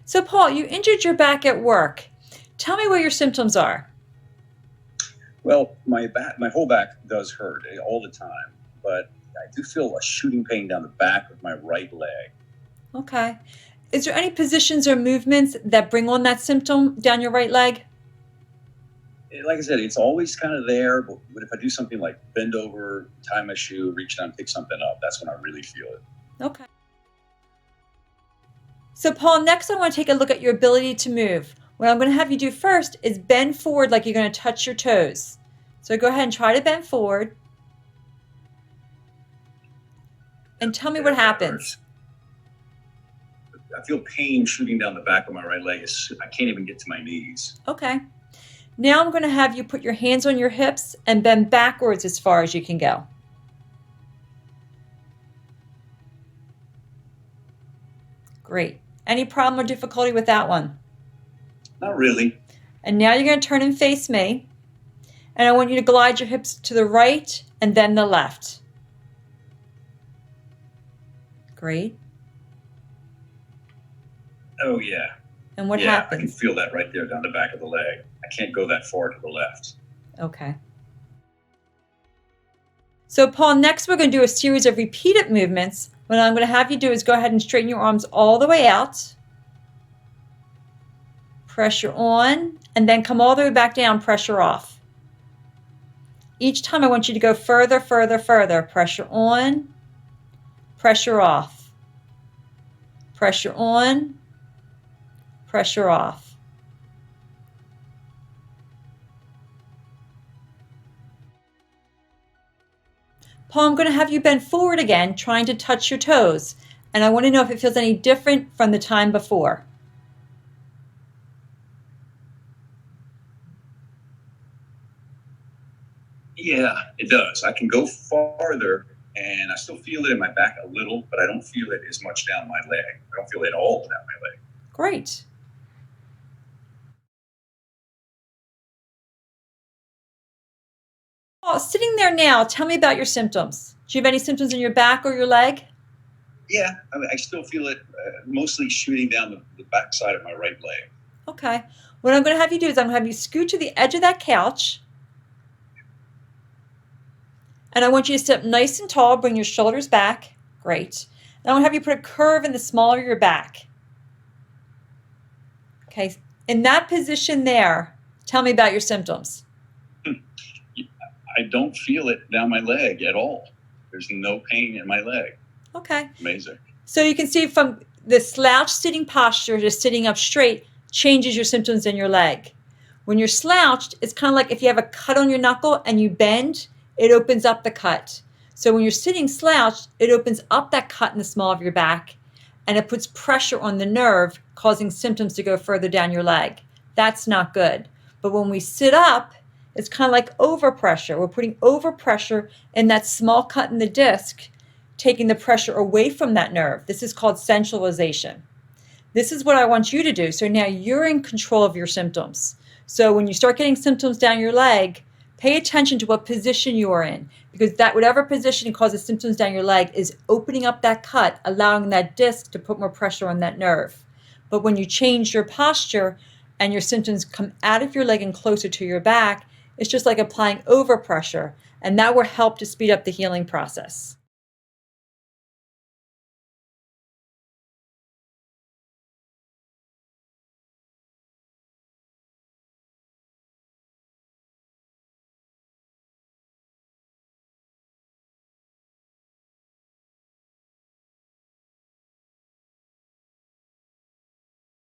So Paul, you injured your back at work. Tell me what your symptoms are. Well, my whole back does hurt all the time, but I do feel a shooting pain down the back of my right leg. Okay. Is there any positions or movements that bring on that symptom down your right leg? Like I said, it's always kind of there, but if I do something like bend over, tie my shoe, reach down, pick something up, that's when I really feel it. Okay. So Paul, next I want to take a look at your ability to move. What I'm going to have you do first is bend forward like you're going to touch your toes. So go ahead and try to bend forward. And tell me what happens. I feel pain shooting down the back of my right leg. I can't even get to my knees. Okay. Now I'm going to have you put your hands on your hips and bend backwards as far as you can go. Great. Any problem or difficulty with that one? Not really. And now you're going to turn and face me. And I want you to glide your hips to the right and then the left. Great. Oh, yeah. And what I can happens? feel that right there down the back of the leg. I can't go that far to the left. Okay. So Paul, next we're going to do a series of repeated movements. What I'm going to have you do is go ahead and straighten your arms all the way out. Pressure on, and then come all the way back down, pressure off. Each time I want you to go further, further, further. Pressure on, pressure off. Pressure on, pressure off. Paul, I'm going to have you bend forward again, trying to touch your toes. And I want to know if it feels any different from the time before. Yeah, it does. I can go farther, and I still feel it in my back a little, but I don't feel it as much down my leg. I don't feel it at all down my leg. Great. Oh, sitting there now, tell me about your symptoms. Do you have any symptoms in your back or your leg? Yeah, I still feel it mostly shooting down the back side of my right leg. Okay. What I'm going to have you do is I'm going to have you scoot to the edge of that couch. And I want you to sit up nice and tall, bring your shoulders back. Great. And I want to have you put a curve in the small of your back. Okay. In that position there, tell me about your symptoms. I don't feel it down my leg at all. There's no pain in my leg. Okay. Amazing. So you can see from the slouch sitting posture to sitting up straight changes your symptoms in your leg. When you're slouched, it's kind of like if you have a cut on your knuckle and you bend, it opens up the cut. So when you're sitting slouched, it opens up that cut in the small of your back and it puts pressure on the nerve, causing symptoms to go further down your leg. That's not good. But when we sit up, it's kind of like overpressure. We're putting overpressure in that small cut in the disc, taking the pressure away from that nerve. This is called centralization. This is what I want you to do. So now you're in control of your symptoms. So when you start getting symptoms down your leg, pay attention to what position you are in, because that whatever position causes symptoms down your leg is opening up that cut, allowing that disc to put more pressure on that nerve. But when you change your posture and your symptoms come out of your leg and closer to your back, it's just like applying overpressure, and that will help to speed up the healing process.